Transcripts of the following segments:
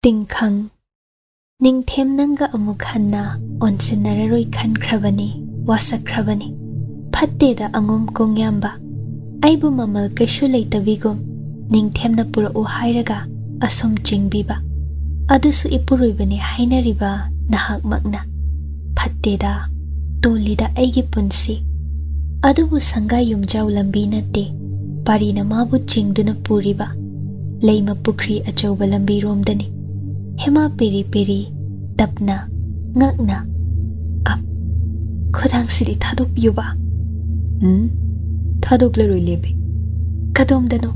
Tingkhang Ningthem nanga amuk hanna onsinararoi khankrabani wasakhrabani phatte da angom kongyamba aibu mamal kaishu leitabigum ningthemna pura u hairaga asum chingbiba adusu ipuruibani hainariba nahak makna phatte da tolida aigi punsi adubu sangai yumjau lambi natte parina mabu chingduna puriba leima pukri achauba lambi romdani Hema peri peri tapna ngakna ap khodang sidi thadok yuba thadok la roi lebe kadom dano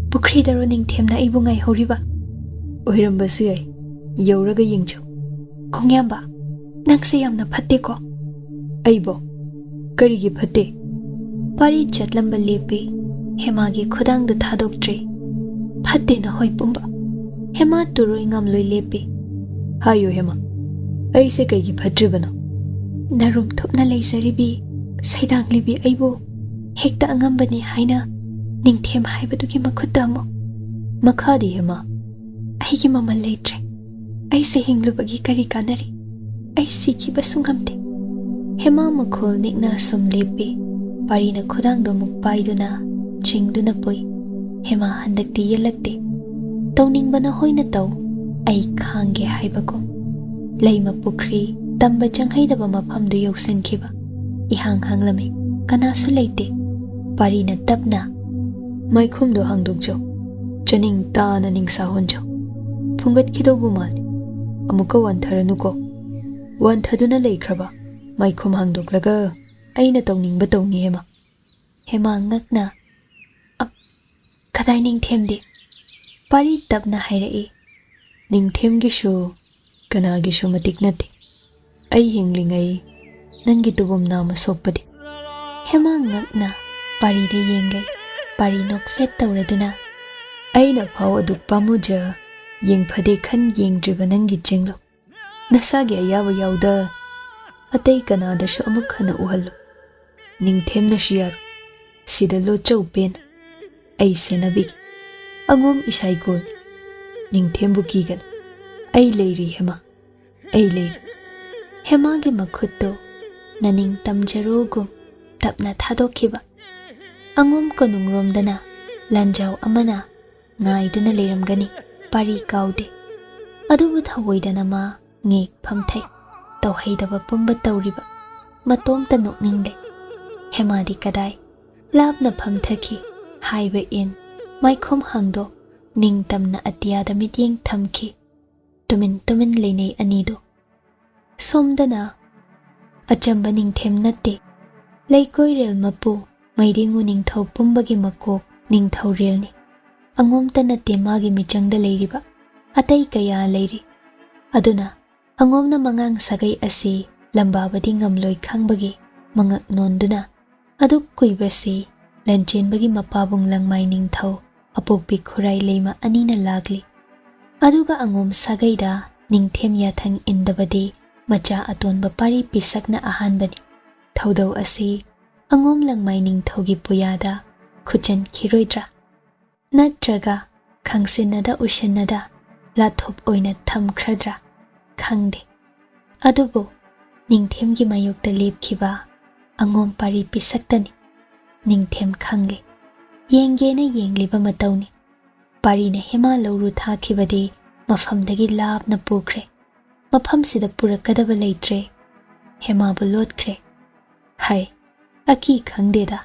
pukri daro ningthemna ibungai horiba oiramba su yai yauraga yingchu kongyamba nangse yamna phatte ko aibo karigi phatte pari chatlamba lepe hema gi khodang du thadok tre phatte na hoi pumba Hema turoi ngam loi lepe hayo hema aise kaigi phatribano narum thopna leisaribi saidang libi aibo hekta angambani haina ningthem haibadugi makhutta mo makhadi hema aigi mama leitre aise hinglubagi kari kanari aise ki basungamte hema makhol nikna sum lepe parina khodang do muk paiduna chingduna poi hema handakti yelakte Tauning bana hoina tau ai khange haibako leima pukri tamba changhai daba mafam du yoksin khiba ihang hanglame kana su leite parina tapna maikhum do hangduk jo chaning ta na ning sa honjo phungat khido bumal amuka wantharanu ko wanthaduna leikraba maikhum hangduk laga aina tauning ba tawni hema ngakna kadai ning themde Pari tapna hairai ningthem gishu kana gishu matik nati ai hinglingai nangi tubum nama sokpadi hema ngakna pari de yengai pari nok fet tawraduna aina phaw aduk pamuja yengphade khan yengdriba nangi chinglo nasagi ayawa yauda atai kana da shu amuk khana uhallu ningthem na shiyar sidalo chaupen ai senabig Angom isai gol ningthem bu kigan ai leiri hema ai leiri hema ge makhutto naning tamjarogum tapna thadokhiba angom konungrom dana lanjau amana ngai duna leiramgani pari kaude adubu thawoidana ma ngek phamthai tawhaidaba pumba tawriba matom ta nokningde hema di kadai labna phamthaki haiba in Maikhom hangdo ning tamna atiyada mityeng thamki tumin leinei anido somdana achamba ning them natte leikoi rel mapu maidingu ning thau pumbagi makok ning thau rel ni angom ta natte magi michangda leiriba atai kaya leiri aduna angomna mangang sagai asi lambabadi ngamloi khangbagi mangak nonduna aduk kuibasi Lanchenbagi mapabung langmai ning thau apokpi khurai leima anina lagli aduga angom sagaida ningthem yathang indabadi macha atonba pari pisakna ahanbani thaudau asi angom langmai ning thogi puyada khuchan khiroidra natraga khangsinada ushinada lathop oina thamkhradra khangde adubo ningthem gi mayokta lepkhiba angom pari pisaktani ningthem khange yengena yengliba matawni parina hema lawru thakhibadi mafamdagi labna pukre mafam sida purakadaba leitre hema bulotkre hai aki khangdeda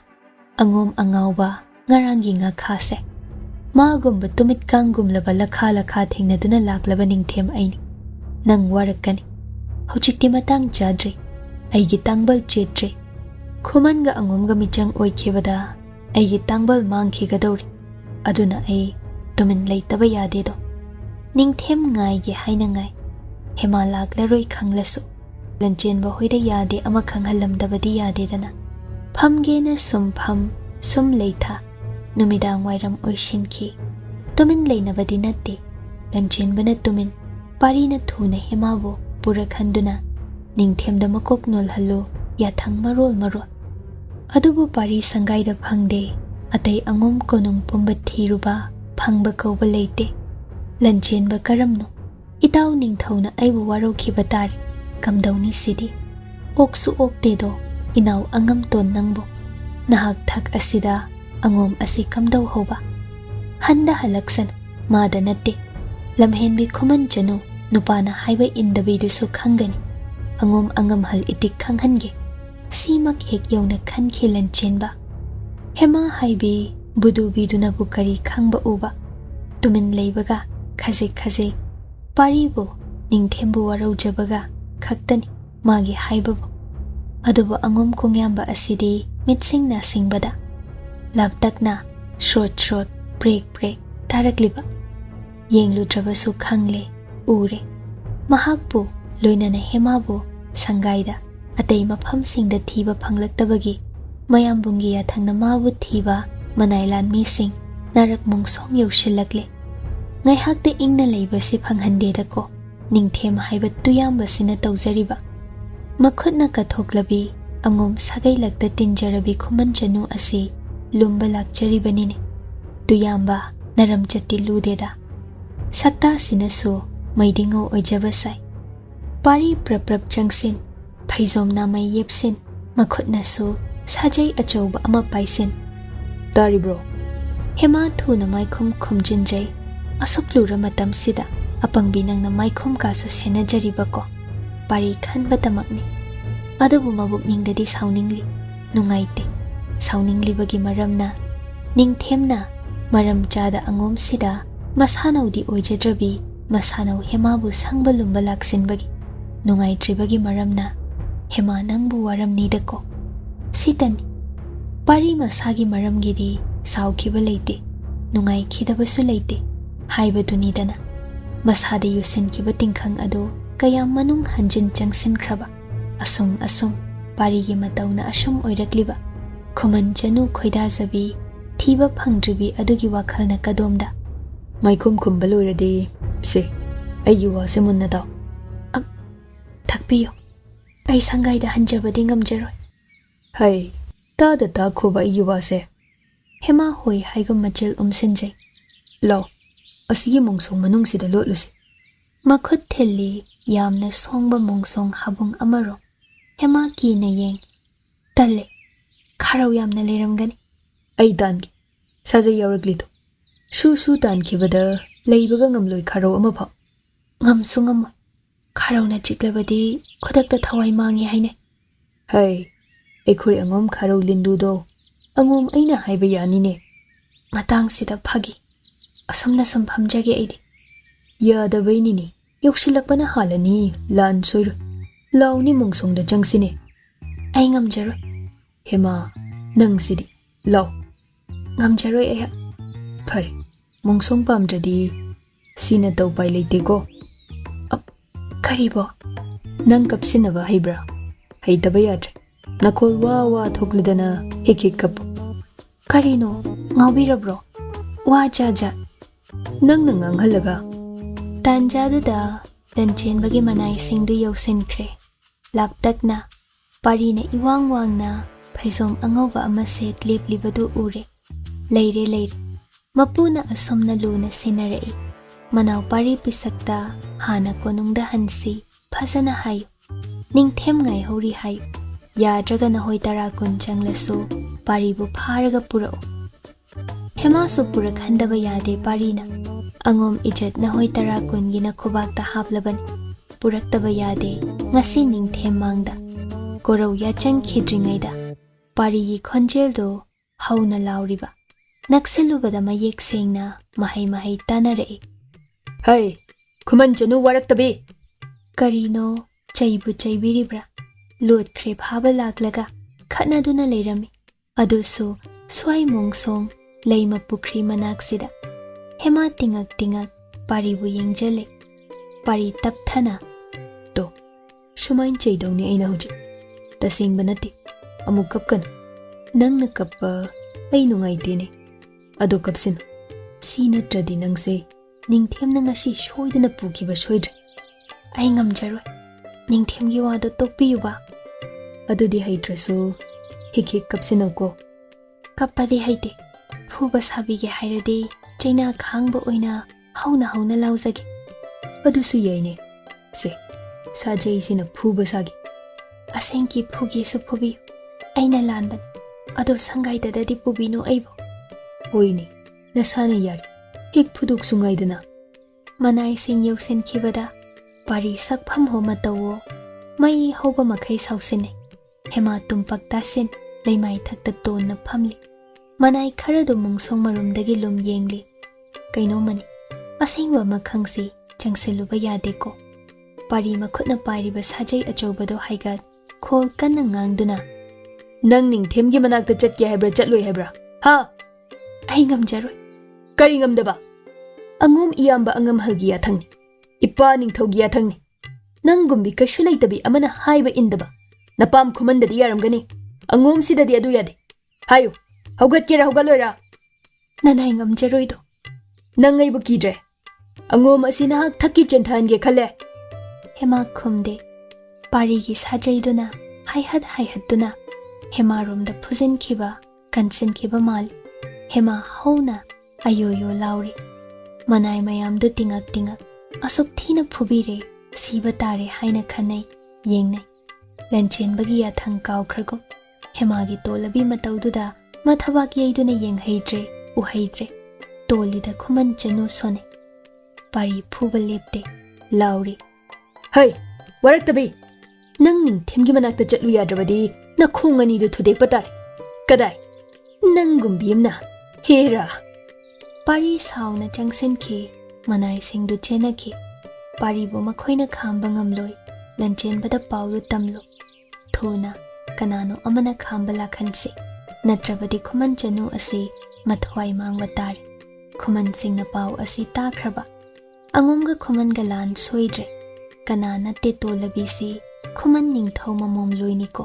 angom angauba ngarangi nga khase magumba tumit kangum laba lakha thengnaduna laklaba ningthem aini nang warakani hojikti matang chadre aigi tangbal chetre khumanga angomga michang oikhebada aigi tangbal mangkhigadori aduna ai tumin leitaba yade do ningthem ngai ge haina ngai hema laklaroi khanglasu Lanchenba hoida yade ama khanghalamdabadi yade dana phamge na sum leitha numidang wairam oishinkhi tumin leinabadi natte Lanchenba na tumin pari na thuna hema bo purakhanduna ningthemda makok nol hallo yathang marol adubu pari sangai da phangde atai angom konung pumba thiruba phangba kauba leite Lanchenba karamno Itaw ningthawna aibu warokhiba tari kamdawni sidi oksu oktedo inaw angamton nangbo nahak thak asida angom asi kamdaw hoba handa halaksan mada natte lamhenbi khuman janu nupana haiba indabidusu khangani angom angam hal itik khanghange simak hek yawna khankhi Lanchenba hema haibi budu biduna bukari khangba uba tumin leibaga khazek khazek paribo ningthembu waraujabaga khaktani magi haibabu adubu angom kongyamba asidi mitsingna singbada laptakna short short break break tarakliba yengludrabasu khangle ure mahakpu loinana hemabu sangaida atei mafamsingda thiba phanglaktabagi mayambungi yathangna mabu thiba manailan mising narak mungsong yaushilakle ngai hakte ingna leibasi phanghandeda dako ningthem haiba tuyamba sina tawjariba makhutna kathoklabi angom sagai lakta tinjarabi khuman janu asi lumba lakjaribanine tuyamba naram chatti ludeda sakta sinasu maidingo ojaba sai pari praprap changsin phaizom na mai yepsin makhutna su sajai achauba ama paisin tari bro hema thuna maikhum khumjinjai asuklura matam sida apangbi nangna maikhum kasu senajariba ko pari khanba tamakni adubu mabuk ningdadi sauningli nungaite sauningli bagi maramna ningthemna maram chada angom sida masanaudi oijadrabi masanau hemabu sangba lumba laksin bagi nungaitribagi maramna hema nangbu waramni dako sitani pari masagi maramgidi saukhiba leite nungai khidabasu leite haibadunidana masade yusinkiba tingkhang ado kaya manung hanjin changsin khraba asum asum parigi matawna asum oirakliba khuman janu khoida jabi thiba phangdribi adugi wakhalna kadomda maikum kumbaluradi se ayu wase munna daw thakpiyo ai sangaida hanjabadi ngamjaroi hai ta da ta khoba ayu wase hema hoi haigum machel umsinjai law asigi mongsong manung sida lotlusi makhut theli yamna songba mongsong habung amaro hema ki na yeng talle kharau yamna leramgani ai dangi sajai yawraglido shu shu tan khibada leibaga ngamloi kharau ama pha ngamsu ngam kharau na chiklabadi khodakta thawai mangi haine hai ekhoi angom kharau lindu do angom aina haiba yani ne matang sida phagi asomna som phamjage aidi yada baini ni yokshilakpana halani lan soiru launi mongsongda changsine ai ngamjaro hema nangsidi law ngamjaro aya phare mongsong pamjadi sina taw pai leite ko karibo nang kapsinaba haibra haitaba yadre nakol wa wa thokladana hekik kap karino ngawbirabro wa jaja nang nang halaga tanjaduda Lanchenbagi manai singdu yausinkre laptakna parina iwang wangna phaizom angoba ama set leplibadu ure leire leire mapuna asomna luna sinarei manau pari pisakta hana konungda hansi phasana hayu ningthem ngai hori hayu yadraga na hoi tara kun changlasu paribu pharaga purao hema su purak handaba yade parina angom ijat na hoi tara kun gina khubakta haplaban puraktaba yade ngasi ningthem mangda korau ya chang khidringaida pari yi khonjel do hauna lauriba nakselubada mayek sengna mahai mahai tanare hai khuman janu waraktabi karino chaibu chaibiribra lot khre phaba laklaga khana duna leirami adusu swai mongsong leima pukri manaksida hema tingak tingak paribu yengjale pari tapthana to shumain chaidawni aina huji tasing banati amuk kapkan nangna kappa ai nungaitene ado kapsin sina tradi nangse ningthemna ngasi shoidana pukiba shoidre ai ngamjaroi ningthemgi wado tokpiyuba adudi haitrasu hikik kapsinako kappadi haite phuba sabige hairade chaina khangba oina hauna hauna lauzage ꯑꯗꯨꯁꯨ ꯌꯥꯏꯅꯦ ꯁꯦ ꯁꯥꯖꯩꯁꯤꯅ ꯐꯨꯕ ꯁꯥꯒꯤ ꯑꯁꯦꯡꯀꯤ ꯐꯨꯒꯦꯁꯨ ꯐꯨꯕꯤꯌꯨ ꯑꯩꯅ ꯂꯥꯟꯕꯅꯤ ꯑꯗꯣ ꯁꯪꯒꯥꯏꯗꯗꯤ ꯄꯨꯕꯤꯅꯨ ꯑꯩꯕꯨ ꯍꯣꯏꯅꯦ ꯅꯁꯥꯅ ꯌꯥꯔꯤ ꯍꯦꯛ ꯐꯨꯗꯣꯛꯁꯨ ꯉꯥꯏꯗꯅ ꯃꯅꯥꯏꯁꯤꯡ ꯌꯧꯁꯤꯟꯈꯤꯕꯗ ꯄꯥꯔꯤ ꯁꯛꯐꯝ ꯍꯣ ꯃꯇꯧꯋꯣ ꯃꯩ ꯍꯧꯕ ꯃꯈꯩ ꯁꯥꯎꯁꯤꯟꯅꯩ ꯍꯦꯃꯥ ꯇꯨꯝꯄꯛ ꯇꯥꯁꯤꯟ ꯂꯩꯃꯥꯏ ꯊꯛꯇ ꯇꯣꯟꯅ ꯐꯝꯂꯤ ꯃꯅꯥꯏ ꯈꯔꯗꯨ ꯃꯨꯡꯁꯣꯡ ꯃꯔꯨꯝꯗꯒꯤ ꯂꯨꯝ ꯌꯦꯡꯂꯤ ꯀꯩꯅꯣꯃꯅꯤ ꯑꯁꯦꯡꯕ ꯑꯃ ꯈꯪꯁꯤ ꯆꯪꯁꯤꯜꯂꯨꯕ ꯌꯥꯗꯦꯀꯣ ꯄꯥꯔꯤ ꯃꯈꯨꯠꯅ ꯄꯥꯏꯔꯤꯕ ꯁꯥꯖꯩ ꯑꯆꯧꯕꯗꯣ ꯍꯥꯏꯒꯠ ꯈꯣꯜ ꯀꯟꯅ ꯉꯥꯡꯗꯨꯅ ꯅꯪ ꯅꯤꯡꯊꯦꯝꯒꯤ ꯃꯅꯥꯛꯇ ꯆꯠꯀꯦ ꯍꯥꯏꯕ꯭ꯔꯥ ꯆꯠꯂꯣꯏ ꯍꯥꯏꯕ꯭ꯔꯥ ꯍꯥ ꯑꯩ ꯉꯝꯖꯔꯣꯏ ꯀꯔꯤ ꯉꯝꯗꯕ ꯑꯉꯣꯝ ꯏꯌꯥꯝꯕ ꯑꯉꯝꯍꯜꯒꯤ ꯌꯥꯊꯪꯅꯤ ꯏꯄꯥ ꯅꯤꯡꯊꯧꯒꯤ ꯌꯥꯊꯪꯅꯤ ꯅꯪꯒꯨꯝꯕꯤ ꯀꯩꯁꯨ ꯂꯩꯇꯕꯤ ꯑꯃꯅ ꯍꯥꯏꯕ ꯏꯟꯗꯕ ꯅꯄꯥꯝ ꯈꯨꯃꯟꯗꯗꯤ ꯌꯥꯔꯝꯒꯅꯤ ꯑꯉꯣꯝꯁꯤꯗꯗꯤ ꯑꯗꯨ ꯌꯥꯗꯦ ꯍꯥꯏꯌꯨ ꯍꯧꯒꯠꯀꯦꯔꯥ ꯍꯧꯒꯠꯂꯣꯏꯔꯥ ꯅꯅꯥꯏ ꯉꯝꯖꯔꯣꯏꯗꯣ ꯅꯪ ꯑꯩꯕꯨ ꯀꯤꯗ꯭ꯔꯦ ꯑꯉꯣꯝ ꯑꯁꯤ ꯅꯍꯥꯛ ꯊꯛꯀꯤ ꯆꯦꯟꯊꯍꯟꯒꯦ ꯈꯜꯂꯦ ꯍꯦꯃꯥ ꯈꯨꯝꯗꯦ ꯄꯥꯔꯤꯒꯤ ꯁꯥꯖꯩꯗꯨꯅ ꯍꯥꯏꯍꯠꯇꯨꯅ ꯍꯦꯃꯥꯔꯣꯝꯗ ꯐꯨꯖꯤꯟꯈꯤꯕ ꯀꯟꯁꯤꯟꯈꯤꯕ ꯃꯥꯜꯂꯤ ꯍꯦꯃꯥ ꯍꯧꯅ ꯑꯌꯣꯌꯣ ꯂꯥꯎꯔꯤ ꯃꯅꯥꯏ ꯃꯌꯥꯝꯗꯨ ꯇꯤꯡꯉꯛ ꯇꯤꯡꯉꯛ ꯑꯁꯨꯛ ꯊꯤꯅ ꯐꯨꯕꯤꯔꯦ ꯁꯤꯕ ꯇꯥꯔꯦ ꯍꯥꯏꯅ ꯈꯟꯅꯩ ꯌꯦꯡꯅꯩ ꯂꯟꯆꯦꯟꯕꯒꯤ ꯌꯥꯊꯪ ꯀꯥꯎꯈ꯭ꯔꯒꯨꯝ ꯍꯦꯃꯥꯒꯤ ꯇꯣꯜꯂꯕꯤ ꯃꯇꯧꯗꯨꯗ ꯃꯊꯕꯥꯛ ꯌꯩꯗꯨꯅ ꯌꯦꯡꯍꯩꯗ꯭ꯔꯦ ꯎꯍꯩꯗ꯭ꯔꯦ ꯇꯣꯜꯂꯤꯗ ꯈꯨꯃꯟ ꯆꯅꯨ ꯁꯣꯟꯅꯩ ꯄꯥꯔꯤ ꯐꯨꯕ ꯂꯦꯞꯇꯦ ꯂꯥꯎꯔꯤ ꯍꯩ ꯋꯥꯔꯛꯇꯕꯤ ꯅꯪ ꯅꯤꯡꯊꯦꯝꯒꯤ ꯃꯅꯥꯛꯇ ꯆꯠꯂꯨ ꯌꯥꯗ꯭ꯔꯕꯗꯤ ꯅꯈꯣꯡ ꯑꯅꯤꯗꯨ ꯊꯨꯗꯦꯛꯄ ꯇꯥꯔꯦ ꯀꯗꯥꯏ ꯅꯪꯒꯨꯝꯕꯤ ꯑꯃꯅ ꯍꯦꯔꯥ ꯄꯥꯔꯤ ꯁꯥꯎꯅ ꯆꯪꯁꯤꯟꯈꯤ ꯃꯅꯥꯏꯁꯤꯡꯗꯨ ꯆꯦꯟꯅꯈꯤ ꯄꯥꯔꯤꯕꯨ ꯃꯈꯣꯏꯅ ꯈꯥꯝꯕ ꯉꯝꯂꯣꯏ ꯂꯟꯆꯦꯟꯕꯗ ꯄꯥꯎꯗꯨ ꯇꯝꯂꯨ ꯊꯨꯅ ꯀꯅꯥꯅꯣ ꯑꯃꯅ ꯈꯥꯝꯕ ꯂꯥꯛꯍꯟꯁꯤ ꯅꯠꯇ꯭ꯔꯕꯗꯤ ꯈꯨꯃꯟ ꯆꯅꯨ ꯑꯁꯤ ꯃꯊ꯭ꯋꯥꯏ ꯃꯥꯡꯕ ꯇꯥꯔꯦ ꯈꯨꯃꯟꯁꯤꯡꯅ ꯄꯥꯎ ꯑꯁꯤ ꯇꯥꯈ꯭ꯔꯕ ꯑꯉꯣꯝꯒ ꯈꯨꯃꯟꯒ ꯂꯥꯟ ꯁꯣꯏꯗ꯭ꯔꯦ ꯀꯅꯥ ꯅꯠꯇꯦ ꯇꯣꯜꯂꯕꯤꯁꯤ ꯈꯨꯃꯟ ꯅꯤꯡꯊꯧ ꯃꯃꯣꯝ ꯂꯣꯏꯅꯤꯀꯣ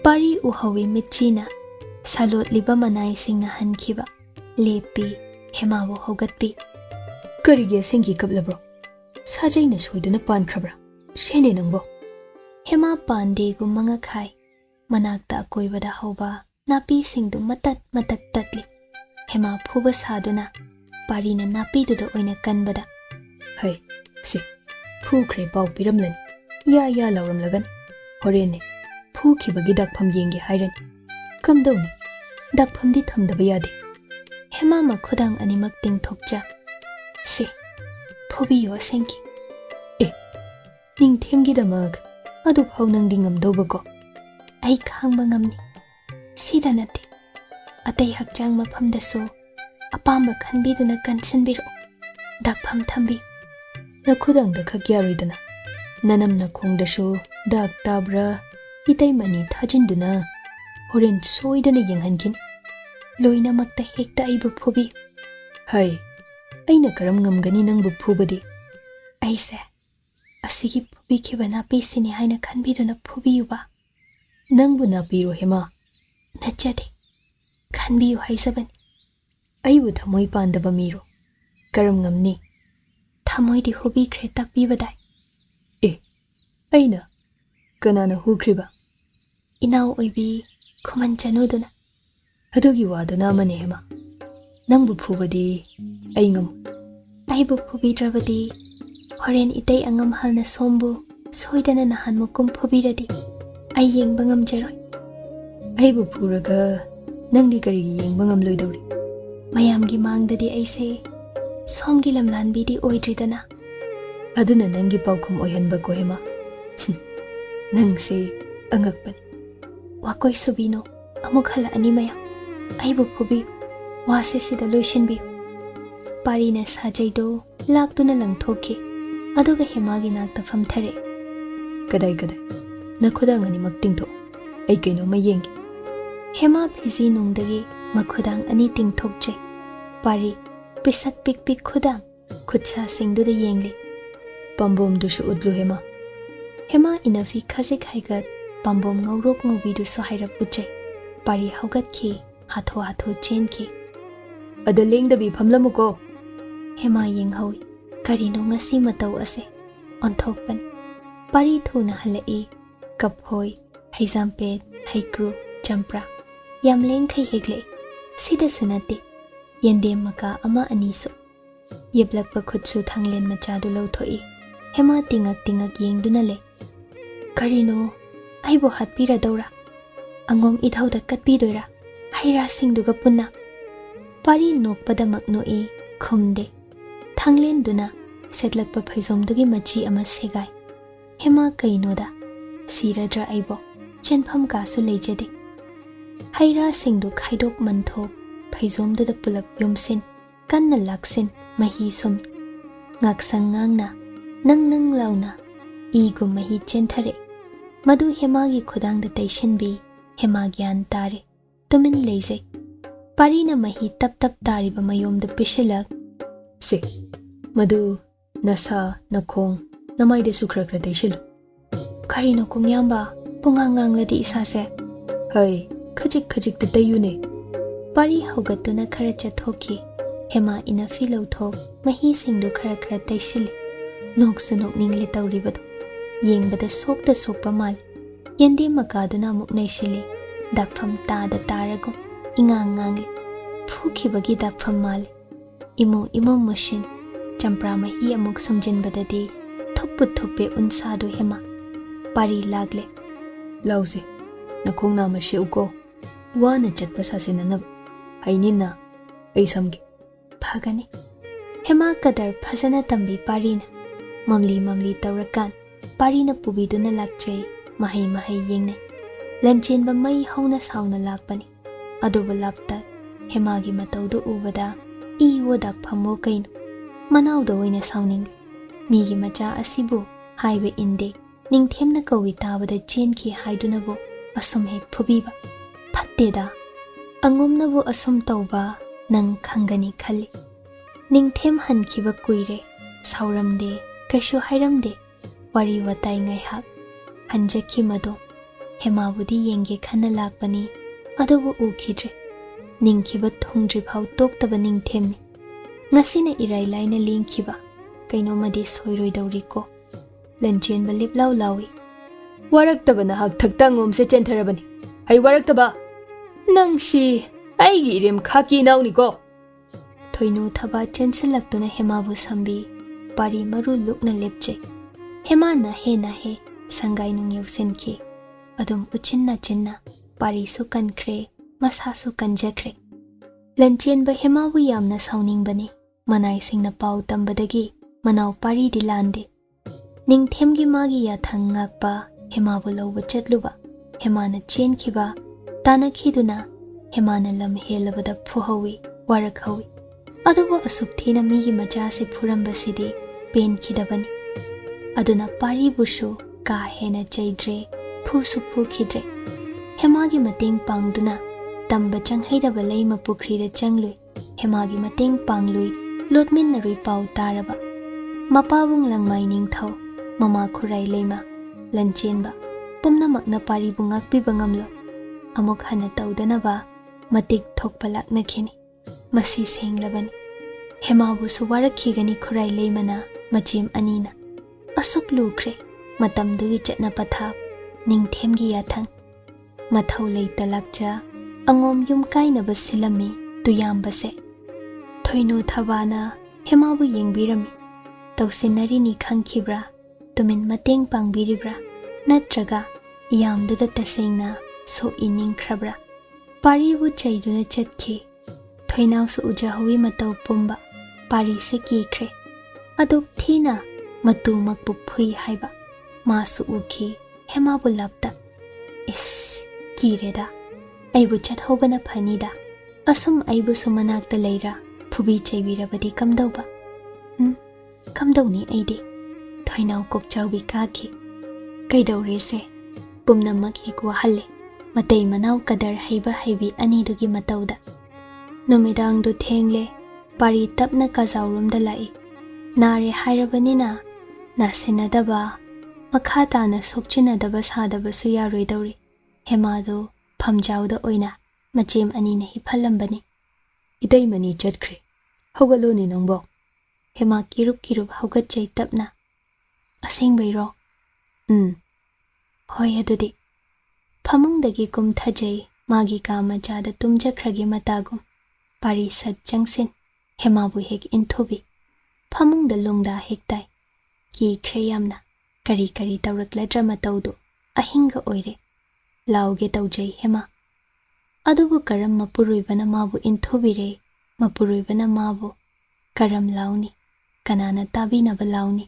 ꯄꯥꯔꯤ ꯎꯍꯧꯏ ꯃꯤꯠꯆꯤꯅ ꯁꯥꯂꯣꯠꯂꯤꯕ ꯃꯅꯥꯏꯁꯤꯡꯅ ꯍꯟꯈꯤꯕ ꯂꯦꯞꯄꯤ ꯍꯦꯃꯥꯕꯨ ꯍꯧꯒꯠꯄꯤ ꯀꯔꯤꯒꯤ ꯑꯁꯦꯡꯒꯤ ꯀꯞꯂꯕ꯭ꯔꯣ ꯁꯥꯖꯩꯅ ꯁꯣꯏꯗꯨꯅ ꯄꯥꯟꯈ꯭ꯔꯕ꯭ꯔꯥ ꯁꯦꯅꯦ ꯅꯪꯕꯣ ꯍꯦꯃꯥ ꯄꯥꯟꯗꯦꯒꯨꯝ ꯃꯉꯛꯈꯥꯏ ꯃꯅꯥꯛꯇ ꯑꯀꯣꯏꯕꯗ ꯍꯧꯕ ꯅꯥꯄꯤꯁꯤꯡꯗꯨ ꯃꯇꯠ ꯃꯇꯠ ꯇꯠꯂꯤ ꯍꯦꯃꯥ ꯐꯨꯕ ꯁꯥꯗꯨꯅ ꯄꯥꯔꯤꯅ ꯅꯥꯄꯤꯗꯨꯗ ꯑꯣꯏꯅ ꯀꯟꯕꯗ ꯍꯩ ꯁꯤ ꯐꯨꯈ꯭ꯔꯦ ꯄꯥꯎ ꯄꯤꯔꯝꯂꯅꯤ ꯌꯥ ꯌꯥ ꯂꯥꯎꯔꯝꯂꯒꯅꯤ ꯍꯣꯔꯦꯟꯅꯦ ꯐꯨꯈꯤꯕꯒꯤ ꯗꯥꯛꯐꯝ ꯌꯦꯡꯒꯦ ꯍꯥꯏꯔꯅꯤ ꯀꯝꯗꯧꯅꯤ ꯗꯥꯛꯐꯝꯗꯤ ꯊꯝꯗꯕ ꯌꯥꯗꯦ ꯍꯦꯃꯥ ꯃꯈꯨꯗꯥꯡ ꯑꯅꯤꯃꯛ ꯇꯤꯡꯊꯣꯛꯆ ꯁꯤ ꯐꯨꯕꯤꯌꯨ ꯑꯁꯦꯡꯀꯤ ꯑꯦ ꯅꯤꯡꯊꯦꯝꯒꯤꯗꯃꯛ ꯑꯗꯨꯐꯥꯎ ꯅꯪꯗꯤ ꯉꯝꯗꯧꯕꯀꯣ ꯑꯩ ꯈꯥꯡꯕ ꯉꯝꯅꯤ ꯁꯤꯗ ꯅꯠꯇꯦ ꯑꯇꯩ ꯍꯛꯆꯥꯡ ꯃꯐꯝꯗꯁꯨ ꯑꯄꯥꯝꯕ ꯈꯟꯕꯤꯗꯨꯅ ꯀꯟꯁꯤꯟꯕꯤꯔꯛꯎ ꯗꯥꯛꯐꯝ ꯊꯝꯕꯤꯌꯨ ꯅꯈꯨꯗꯥꯡꯗ ꯈꯛ ꯌꯥꯔꯣꯏꯗꯅ ꯅꯅꯝ ꯅꯈꯣꯡꯗꯁꯨ ꯗꯥꯛ ꯇꯥꯕ꯭ꯔꯥ ꯏꯇꯩꯃꯅꯤ ꯊꯥꯖꯤꯟꯗꯨꯅ ꯍꯣꯔꯦꯟ ꯁꯣꯏꯗꯅ ꯌꯦꯡꯍꯟꯈꯤꯅꯤ ꯂꯣꯏꯅꯃꯛꯇ ꯍꯦꯛꯇ ꯑꯩꯕꯨ ꯐꯨꯕꯤꯌꯨ ꯍꯩ ꯑꯩꯅ ꯀꯔꯝ ꯉꯝꯒꯅꯤ ꯅꯪꯕꯨ ꯐꯨꯕꯗꯤ ꯑꯩꯁꯦ ꯑꯁꯤꯒꯤ ꯐꯨꯕꯤꯈꯤꯕ ꯅꯥꯄꯤꯁꯤꯅꯤ ꯍꯥꯏꯅ ꯈꯟꯕꯤꯗꯨꯅ ꯐꯨꯕꯤꯌꯨꯕ ꯅꯪꯕꯨ ꯅꯥꯄꯤꯔꯣ ꯍꯦꯃꯥ ꯅꯠꯆꯗꯦ ꯈꯟꯕꯤꯌꯨ ꯍꯥꯏꯖꯕꯅꯤ ꯑꯩꯕꯨ ꯊꯃꯣꯏ ꯄꯥꯟꯗꯕ ꯃꯤꯔꯣ ꯀꯔꯝ ꯉꯝꯅꯤ ꯊꯃꯣꯏꯗꯤ ꯍꯨꯕꯤꯈ꯭ꯔꯦ ꯇꯥꯛꯄꯤꯕꯗꯥꯏ ꯑꯦ ꯑꯩꯅ ꯀꯅꯥꯅ ꯍꯨꯈ꯭ꯔꯤꯕ ꯏꯅꯥꯎ ꯑꯣꯏꯕꯤ ꯈꯨꯃꯟ ꯆꯅꯨꯗꯨꯅ ꯑꯗꯨꯒꯤ ꯋꯥꯗꯨꯅ ꯑꯃꯅꯦ ꯍꯦꯃꯥ ꯅꯪꯕꯨ ꯐꯨꯕꯗꯤ ꯑꯩ ꯉꯝꯃꯣꯏ ꯑꯩꯕꯨ ꯐꯨꯕꯤꯗ꯭ꯔꯕꯗꯤ ꯍꯣꯔꯦꯟ ꯏꯇꯩ ꯑꯉꯝꯍꯜꯅ ꯁꯣꯝꯕꯨ ꯁꯣꯏꯗꯅ ꯅꯍꯥꯟꯃꯨꯛꯀꯨꯝ ꯐꯨꯕꯤꯔꯗꯤ ꯑꯩ ꯌꯦꯡꯕ ꯉꯝꯖꯔꯣꯏ ꯑꯩꯕꯨ ꯐꯨꯔꯒ ꯅꯪꯗꯤ ꯀꯔꯤꯒꯤ ꯌꯦꯡꯕ ꯉꯝꯂꯣꯏꯗꯧꯔꯤ ꯃꯌꯥꯝꯒꯤ ꯃꯥꯡꯗꯗꯤ ꯑꯩꯁꯦ ꯁꯣꯝꯒꯤ ꯂꯝꯂꯥꯟꯕꯤꯗꯤ ꯑꯣꯏꯗ꯭ꯔꯤꯗꯅ ꯑꯗꯨꯅ ꯅꯪꯒꯤ ꯄꯥꯎꯈꯨꯝ ꯑꯣꯏꯍꯟꯕꯀꯣ ꯍꯦꯃꯥ ꯅꯪꯁꯦ ꯑꯉꯛꯄꯅꯤ ꯋꯥꯀꯣꯏ ꯁꯨꯕꯤꯅꯣ ꯑꯃꯨꯛ ꯍꯜꯂꯛꯑꯅꯤ ꯃꯌꯥꯝ ꯑꯩꯕꯨ ꯐꯨꯕꯤꯌꯨ ꯋꯥꯁꯦ ꯁꯤꯗ ꯂꯣꯏꯁꯤꯟꯕꯤꯌꯨ ꯄꯥꯔꯤꯅ ꯁꯥꯖꯩꯗꯣ ꯂꯥꯛꯇꯨꯅ ꯂꯪꯊꯣꯛꯈꯤ ꯑꯗꯨꯒ ꯍꯦꯃꯥꯒꯤ ꯅꯥꯛꯇ ꯐꯝꯊꯔꯛꯏ ꯀꯗꯥꯏ ꯅꯈꯨꯗꯥꯡ ꯑꯅꯤꯃꯛ ꯇꯤꯡꯊꯣꯛ ꯑꯩ ꯀꯩꯅꯣꯝꯃ ꯌꯦꯡꯒꯦ ꯍꯦꯃꯥ ꯐꯤꯖꯤ ꯅꯨꯡꯗꯒꯤ ꯃꯈꯨꯗꯥꯡ ꯑꯅꯤ ꯇꯤꯡꯊꯣꯛꯆꯩ ꯄꯥꯔꯤ ꯄꯤꯁꯛ ꯄꯤꯛ ꯈꯨꯗꯥꯡ ꯈꯨꯠꯁꯥꯁꯤꯡꯗꯨꯗ ꯌꯦꯡꯂꯤ ꯄꯥꯝꯕꯣꯝꯗꯨꯁꯨ ꯎꯠꯂꯨ ꯍꯦꯃꯥ ꯍꯦꯃꯥ ꯏꯅꯐꯤ ꯈꯖꯤꯛ ꯍꯥꯏꯒꯠ ꯄꯥꯝꯕꯣꯝ ꯉꯧꯔꯣꯛ ꯉꯧꯕꯤꯗꯨꯁꯨ ꯍꯥꯏꯔꯞ ꯎꯠꯆꯩ ꯄꯥꯔꯤ ꯍꯧꯒꯠꯈꯤ ꯍꯥꯊꯨ ꯍꯥꯊꯨ ꯆꯦꯟꯈꯤ ꯑꯗ ꯂꯦꯡꯗꯕꯤ ꯐꯝꯂꯝꯃꯨꯀꯣ ꯍꯦꯃꯥ ꯌꯦꯡꯍꯧꯏ ꯀꯔꯤꯅꯣ ꯉꯁꯤ ꯃꯇꯧ ꯑꯁꯦ ꯑꯣꯟꯊꯣꯛꯄꯅꯤ ꯄꯥꯔꯤ ꯊꯨꯅ ꯍꯜꯂꯛꯏ ꯀꯞꯍꯣꯏ ꯍꯩꯖꯥꯝꯄꯦꯠ ꯍꯩꯀ꯭ꯔꯨ ꯆꯝꯄ꯭ꯔꯥ ꯌꯥꯝ ꯂꯦꯡꯈꯩ ꯍꯦꯛꯂꯛꯏ ꯁꯤꯗꯁꯨ ꯅꯠꯇꯦ ꯌꯦꯟꯗꯦꯝ ꯃꯀꯥ ꯑꯃ ꯑꯅꯤꯁꯨ Yeblakpa khutsu thanglen machadu lauthoi. Hema tingak yengduna le. Karino, aibo hatpira daura. Angom idhauda katpidoira. Haira singduga punna. Pari nokpada maknoi khumde. Thanglen duna setlakpa phaizomdugi machi ama segai. Hema kainoda. Siradra aibo. Chenpham kasu leijade. Haira singdu khaidok manthok. Phaizomduda pulap yomsin. Kanna laksin mahi sum. Ngaksang ngangna. Nang launa. Igum mahi chenthare. Madu hemagi khudangda taishinbi. Hema gyan tare. Tumin leise. Parina mahi tap tariba mayomda pishilak. Se, madu nasa nakong namayde sukrakra taishilu. Karino kung yamba. Pungangang ladi isase. Hai, khajik da tayune. Pari haugatuna khara chathoki. Hema ina filau thok mahi singdu khara taishili. Noksu nokningli tauribadu. Yengbada sokpa mal. Yendi makaduna muk naishili. Dakpham tada tarago. Ingang Phukibagi dakpham mal. Imu mushin. Champra mahi amuk sumjinbadadi. Thuppe unsadu hema. Pari lagle. Lause, nakong nama siya uko. Wana chatpa sa sinanab. Hainina, ay samgi. Phagani. Hema kadar phasana tambi parina. Mamli taurakan. Parina pubiduna lakchay. Mahay yengne. Lanchenba may hauna sauna lakpani. Aduba laptak. Hemagi matawdo ubada. Iwo dakphamo kaino. Manawda wayna sauning. Migi macha asibu. Highway inde. Ningthem na kawi tabada chen ki haidunabo asum hek phubiba phatteda angom nabo asum tauba nang khangani khali ningthem hankiba kuire sauramde kaishu hairamde wari watai ngai hak hanjaki mado hemabudi yenge khana lakpani adobu ukhidre ningkiba thongdri phau toktaba ningthemni ngasina irai laina lingkiba kaino madi soiroi dauriko Lanchenba lip lawi. Waraktaba na hagthagta ngomse chentarabani. Hay waraktaba. Nang si aigi irim khaki nauniko. Thoinu thaba chensilaktuna hemabu sambi. Pari maru lukna lepche. Hema na he sangai nung yausinki. Adum chinna pari su kankre masa su kanjakre. Lanchenba hemabu yamna sauningbani. Manai singna pau tambadagi manau pari dilande. Ningthemgi magi yathang ngakpa hemabu lawba chatluba hemana chenkhiba tanakhiduna hemana lam helabada phuhawi warakhawi aduba asukthina migi macha se phuramba sidi pen khidabani aduna pari bushu ka hena chaidre phusu khidre hemagi mateng pangduna tamba changhaidaba leima pukri da changlui hemagi mateng panglui lotmin narui pau taraba mapabung langmai ningthau Mama khurai leima Lanchenba pumnamak na pari bungak pibangamlo amuk hana taudanaba matik thokpalak na khini masi senglabani hemabu suwarakhigani khurai leimana machim anina asuk lukre matamdugi chatna patha ningthemgi yathang mathau leitalakcha angom yum kaina basilami tuyambase thoinu thabana hemabu yengbirami tausinari ni khangkhibra Tumin mateng pangbiribra natraga iyamduda tasengna so ining khrabra paribu chaiduna chatkhi thoinaw su ujahawi matau pumba pari se kikre aduk thina matu makpu phui haiba masu ukhi hemabu lapta is kireda aibu chathobana phanida asum aibu sumanakta leira phubi chaibirabadi kamdauba kamdauni aide Thoinaw kokchawbi kaki. Kaidaure se. Pumnamak hikwa halle. Matay manaw kadar haiba haibi anidugi matawda. Numidang du thengle. Pari tapna kazawrumda lai. Nare hairabanina. Nasinadaba. Makhata na sokchinadaba sadaba suyaroi dauri. Hemado phamjawda oina. Machem anina hiphalambani. Iday mani chatkre. Hawalo ni nangbo. Hema kirup hawgatchay tapna. Asing bayro. Hoy adudi. Phamungdagi kumthajay magi ka majada tumjakragi matagum. Pari sat changsin. Hemabu hek inthubi. ꯐꯃꯨꯡꯗ ꯂꯣꯡꯗꯥ ꯍꯦꯛꯇꯥꯏ ꯀꯤꯈ꯭ꯔꯦ ꯌꯥꯝꯅ ꯀꯔꯤ ꯀꯔꯤ ꯇꯧꯔꯛꯂꯗ꯭ꯔ ꯃꯇꯧꯗꯣ ꯑꯍꯤꯡꯒ ꯑꯣꯏꯔꯦ ꯂꯥꯎꯒꯦ ꯇꯧꯖꯩ ꯍꯦꯃꯥ ꯑꯗꯨꯕꯨ ꯀꯔꯝ ꯃꯄꯨꯔꯣꯏꯕꯅ ꯃꯥꯕꯨ ꯏꯟꯊꯨꯕꯤꯔꯦ ꯃꯄꯨꯔꯣꯏꯕꯅ ꯃꯥꯕꯨ ꯀꯔꯝ ꯂꯥꯎꯅꯤ ꯀꯅꯥꯅ ꯇꯥꯕꯤꯅꯕ ꯂꯥꯎꯅꯤ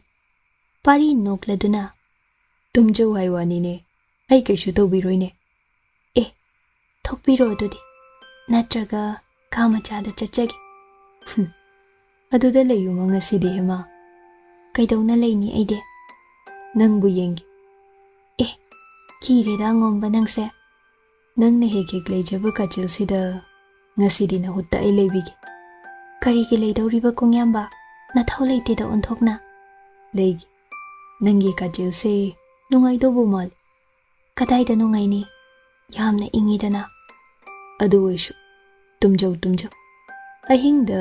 ꯄꯥꯔꯤ ꯅꯣꯛꯂꯗꯨꯅ ꯇꯨꯝꯖꯧ ꯍꯥꯏ ꯋꯥꯅꯤꯅꯦ ꯑꯩ ꯀꯩꯁꯨ ꯇꯧꯕꯤꯔꯣꯏꯅꯦ ꯑꯦ ꯊꯣꯛꯄꯤꯔꯣ ꯑꯗꯨꯗꯤ ꯅꯠꯇ꯭ꯔꯒ ꯀꯥ ꯃꯆꯥꯗ ꯆꯠꯆꯒꯦ ꯑꯗꯨꯗ ꯂꯩꯌꯨꯃ ꯉꯁꯤꯗꯤ ꯍꯦꯃꯥ ꯀꯩꯗꯧꯅ ꯂꯩꯅꯤ ꯑꯩꯗꯤ ꯅꯪꯕꯨ ꯌꯦꯡꯒꯦ ꯑꯦ ꯀꯤꯔꯦꯗ ꯑꯉꯣꯝꯕ ꯅꯪꯁꯦ ꯅꯪꯅ ꯍꯦꯛ ꯍꯦꯛ ꯂꯩꯖꯕ ꯀꯥꯆꯤꯜꯁꯤꯗ ꯉꯁꯤꯗꯤ ꯅꯍꯨꯠꯇ ꯑꯩ ꯂꯩꯕꯤꯒꯦ ꯀꯔꯤꯒꯤ ꯂꯩꯗꯧꯔꯤꯕ ꯀꯣꯡꯌꯥꯝꯕ ꯅꯊꯧ ꯂꯩꯇꯦꯗ ꯑꯣꯟꯊꯣꯛꯅ ꯂꯩꯒꯦ ꯅꯪꯒꯤ ꯀꯥꯆꯤꯜꯁꯦ ꯅꯨꯡꯉꯥꯏꯗꯧꯕ ꯃꯥꯜꯂꯤ ꯀꯗꯥꯏꯗ ꯅꯨꯡꯉꯥꯏꯅꯤ ꯌꯥꯝꯅ ꯏꯪꯉꯤꯗꯅ ꯑꯗꯨ ꯑꯣꯏꯁꯨ ꯇꯨꯝꯖꯧ ꯇꯨꯝꯖꯧ ꯑꯍꯤꯡꯗ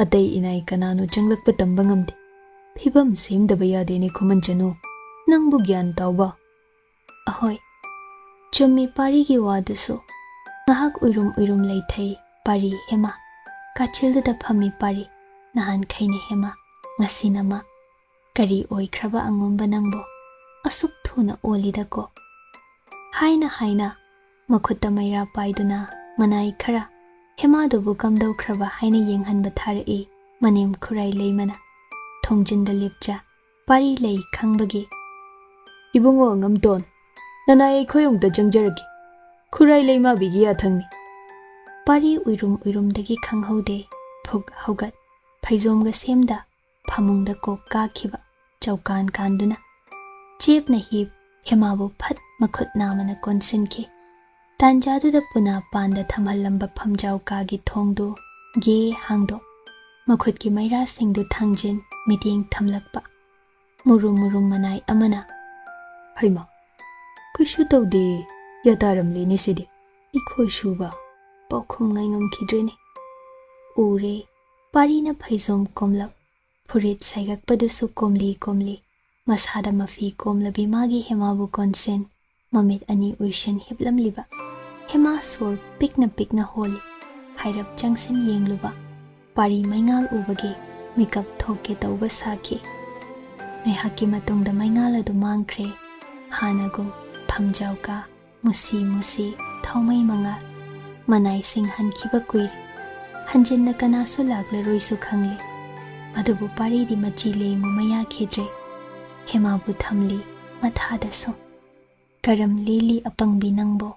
ꯑꯇꯩ ꯏꯅꯥꯏ ꯀꯅꯥꯅꯣ ꯆꯪꯂꯛꯄ ꯇꯝꯕ ꯉꯝꯗꯦ ꯐꯤꯕꯝ ꯁꯦꯝꯗꯕ ꯌꯥꯗꯦꯅꯦ ꯈꯨꯃꯟꯆꯅꯨ ꯅꯪꯕꯨ ꯒ꯭ꯌꯥꯟ ꯇꯥꯎꯕ ꯑꯍꯣꯏ ꯆꯨꯝꯃꯤ ꯄꯥꯔꯤꯒꯤ ꯋꯥꯗꯨꯁꯨ ꯉꯍꯥꯛ ꯎꯏꯔꯨꯝ ꯎꯏꯔꯨꯝ ꯂꯩꯊꯩ ꯄꯥꯔꯤ ꯍꯦꯃꯥ ꯀꯥꯆꯤꯜꯗꯨꯗ ꯐꯝꯃꯤ ꯄꯥꯔꯤ ꯅꯍꯥꯟꯈꯩꯅ ꯍꯦꯃꯥ ꯉꯁꯤꯅꯃ ꯀꯔꯤ ꯑꯣꯏꯈ꯭ꯔꯕ ꯑꯉꯣꯝꯕ ꯅꯪꯕꯨ ꯑꯁꯨꯛ ꯊꯨꯅ ꯑꯣꯜꯂꯤꯗꯀꯣ ꯍꯥꯏꯅ ꯍꯥꯏꯅ ꯃꯈꯨꯠꯇ ꯃꯩꯔꯥ ꯄꯥꯏꯗꯨꯅ ꯃꯅꯥꯏ ꯈꯔ ꯍꯦꯃꯥꯗꯨꯕꯨ ꯀꯝꯗꯧꯈ꯭ꯔꯕ ꯍꯥꯏꯅ ꯌꯦꯡꯍꯟꯕ ꯊꯥꯔꯛꯏ ꯃꯅꯦꯝ ꯈꯨꯔꯥꯏ ꯂꯩꯃꯅ ꯊꯣꯡꯖꯤꯟꯗ ꯂꯦꯞꯆ ꯄꯥꯔꯤ ꯂꯩ ꯈꯪꯕꯒꯤ ꯏꯕꯨꯡꯉꯣ ꯑꯉꯝꯇꯣꯟ ꯅꯅꯥꯏ ꯑꯩꯈꯣꯏ ꯑꯃꯨꯛꯇ ꯆꯪꯖꯔꯛꯀꯦ ꯈꯨꯔꯥꯏ ꯂꯩꯃꯥꯕꯤꯒꯤ ꯌꯥꯊꯪꯅꯤ ꯄꯥꯔꯤ ꯎꯏꯔꯨꯝ ꯎꯏꯔꯨꯝꯗꯒꯤ ꯈꯪꯍꯧꯗꯦ ꯐꯨꯛ ꯍꯧꯒꯠ ꯐꯩꯖꯣꯝꯒ ꯁꯦꯝꯗ ꯐꯃꯨꯡꯗ ꯀꯣꯛ ꯀꯥꯈꯤꯕ ꯆꯧꯀꯥꯟ ꯀꯥꯟꯗꯨꯅ ꯆꯦꯞꯅ ꯍꯤꯞ ꯍꯦꯃꯥꯕꯨ ꯐꯠ ꯃꯈꯨꯠ ꯅꯥꯝꯃꯅ ꯀꯣꯟꯁꯤꯟꯈꯤ ꯇꯥꯟꯖꯥꯗꯨꯗ ꯄꯨꯅꯥ ꯄꯥꯟꯗ ꯊꯝꯍꯜꯂꯝꯕ ꯐꯝꯖꯥꯎ ꯀꯥꯒꯤ ꯊꯣꯡꯗꯨ ꯒꯦ ꯍꯥꯡꯗꯣꯛ ꯃꯈꯨꯠꯀꯤ ꯃꯩꯔꯥꯁꯤꯡꯗꯨ ꯊꯥꯡꯖꯤꯟ ꯃꯤꯠꯌꯦꯡ ꯊꯝꯂꯛꯄ ꯃꯨꯔꯨꯝ ꯃꯨꯔꯨꯝ ꯃꯅꯥꯏ ꯑꯃꯅ ꯍꯩꯃꯥ ꯀꯩꯁꯨ ꯇꯧꯗꯦ ꯌꯥꯇꯥꯔꯝꯂꯤꯅꯦ ꯁꯤꯗꯤ ꯑꯩꯈꯣꯏ ꯁꯨꯕ ꯄꯥꯎꯈꯨꯝ ꯉꯥꯏꯉꯝꯈꯤꯗ꯭ꯔꯦꯅꯦ ꯎꯔꯦ ꯄꯥꯔꯤꯅ ꯐꯩꯖꯣꯝ ꯀꯣꯝꯂꯞ ꯐꯨꯔꯤꯠ ꯁꯥꯏꯒꯛꯄꯗꯨꯁꯨ ꯀꯣꯝꯂꯤ ꯀꯣꯝꯂꯤ ꯃꯁꯥꯗ ꯃꯐꯤ ꯀꯣꯝꯂꯕꯤ ꯃꯥꯒꯤ ꯍꯦꯃꯥꯕꯨ ꯀꯣꯟꯁꯤꯟ ꯃꯃꯤꯠ ꯑꯅꯤ ꯎꯏꯁꯤꯟ ꯍꯤꯞꯂꯝꯂꯤꯕ ꯍꯦꯃꯥ ꯁꯣꯔ ꯄꯤꯛꯅ ꯄꯤꯛꯅ ꯍꯣꯜꯂꯤ ꯍꯥꯏꯔꯞ ꯆꯪꯁꯤꯟ ꯌꯦꯡꯂꯨꯕ ꯄꯥꯔꯤ ꯃꯩꯉꯥꯜ ꯎꯕꯒꯤ ꯃꯤꯀꯞ ꯊꯣꯛꯀꯦ ꯇꯧꯕ ꯁꯥꯈꯤ ꯉꯥꯏꯍꯥꯛꯀꯤ ꯃꯇꯨꯡꯗ ꯃꯩꯉꯥꯜ ꯑꯗꯨ ꯃꯥꯡꯈ꯭ꯔꯦ ꯍꯥꯟꯅꯒꯨꯝ ꯐꯝꯖꯥꯎꯀꯥ ꯃꯨꯁꯤ ꯃꯨꯁꯤ ꯊꯥꯎꯃꯩ ꯃꯉꯥꯜ ꯃꯅꯥꯏꯁꯤꯡ ꯍꯟꯈꯤꯕ ꯀꯨꯏꯔꯦ ꯍꯟꯖꯤꯟꯅ ꯀꯅꯥꯁꯨ ꯂꯥꯛꯂꯔꯣꯏꯁꯨ ꯈꯪꯂꯤ ꯑꯗꯨꯕꯨ ꯄꯥꯔꯤꯗꯤ ꯃꯆꯤ ꯂꯦꯡꯉꯨ ꯌꯥꯈꯤꯗ꯭ꯔꯦ ꯍꯦꯃꯥꯕꯨ ꯊꯝꯂꯤ ꯃꯊꯥꯗꯁꯨ ꯀꯔꯝ ꯂꯦꯜꯂꯤ ꯑꯄꯪꯕꯤ ꯅꯪꯕꯣ